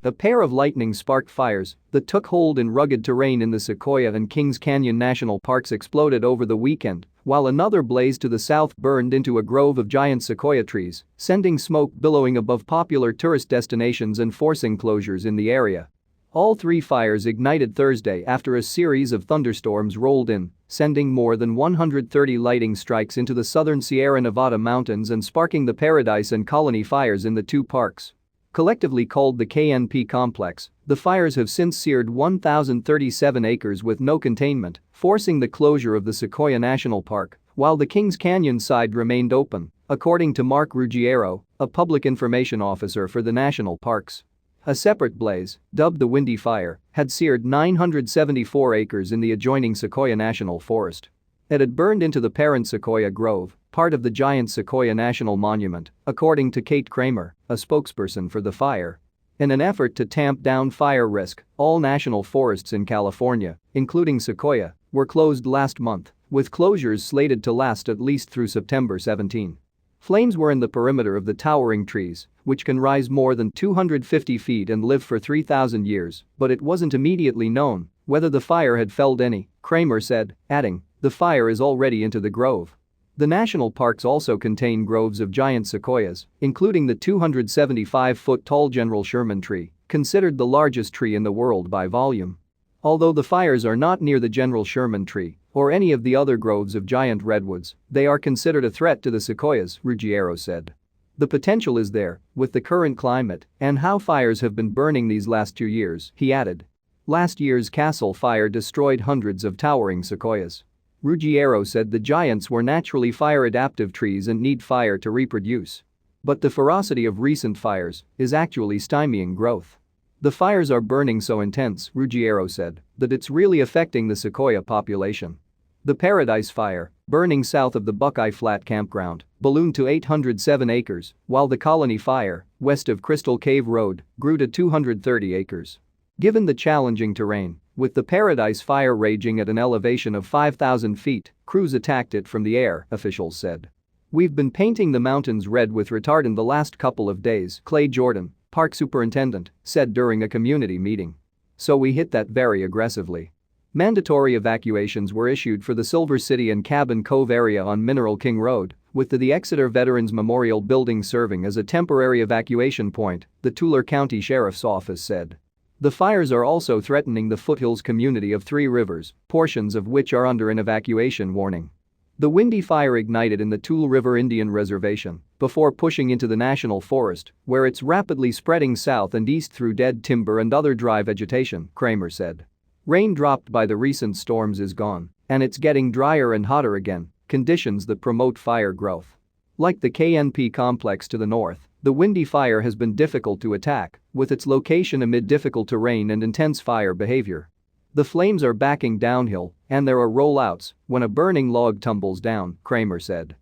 A pair of lightning-sparked fires that took hold in rugged terrain in the Sequoia and Kings Canyon National Parks exploded over the weekend, while another blaze to the south burned into a grove of giant sequoia trees, sending smoke billowing above popular tourist destinations and forcing closures in the area. All three fires ignited Thursday after a series of thunderstorms rolled in, sending more than 130 lightning strikes into the southern Sierra Nevada mountains and sparking the Paradise and Colony fires in the two parks. Collectively called the KNP Complex, the fires have since seared 1,037 acres with no containment, forcing the closure of the Sequoia National Park, while the Kings Canyon side remained open, according to Mark Ruggiero, a public information officer for the national parks. A separate blaze, dubbed the Windy Fire, had seared 974 acres in the adjoining Sequoia National Forest. It had burned into the Peyrone Sequoia Grove, part of the Giant Sequoia National Monument, according to Kate Kramer, a spokesperson for the fire. In an effort to tamp down fire risk, all national forests in California, including Sequoia, were closed last month, with closures slated to last at least through September 17. Flames were in the perimeter of the towering trees, which can rise more than 250 feet and live for 3,000 years, but it wasn't immediately known whether the fire had felled any, Kramer said, adding, "The fire is already into the grove." The national parks also contain groves of giant sequoias, including the 275-foot-tall General Sherman tree, considered the largest tree in the world by volume. Although the fires are not near the General Sherman tree or any of the other groves of giant redwoods, they are considered a threat to the sequoias, Ruggiero said. The potential is there, with the current climate and how fires have been burning these last 2 years, he added. Last year's Castle Fire destroyed hundreds of towering sequoias. Ruggiero said the giants were naturally fire-adaptive trees and need fire to reproduce. But the ferocity of recent fires is actually stymying growth. The fires are burning so intense, Ruggiero said, that it's really affecting the sequoia population. The Paradise Fire, burning south of the Buckeye Flat Campground, ballooned to 807 acres, while the Colony Fire, west of Crystal Cave Road, grew to 230 acres. Given the challenging terrain, with the Paradise Fire raging at an elevation of 5,000 feet, crews attacked it from the air, officials said. "We've been painting the mountains red with retardant the last couple of days," Clay Jordan, park superintendent, said during a community meeting. "So we hit that very aggressively." Mandatory evacuations were issued for the Silver City and Cabin Cove area on Mineral King Road, with the Exeter Veterans Memorial Building serving as a temporary evacuation point, the Tulare County Sheriff's Office said. The fires are also threatening the foothills community of Three Rivers, portions of which are under an evacuation warning. The Windy Fire ignited in the Tule River Indian Reservation before pushing into the national forest, where it's rapidly spreading south and east through dead timber and other dry vegetation, Kramer said. Rain dropped by the recent storms is gone, and it's getting drier and hotter again, conditions that promote fire growth. Like the KNP Complex to the north, the Windy Fire has been difficult to attack, with its location amid difficult terrain and intense fire behavior. The flames are backing downhill, and there are rollouts when a burning log tumbles down, Kramer said.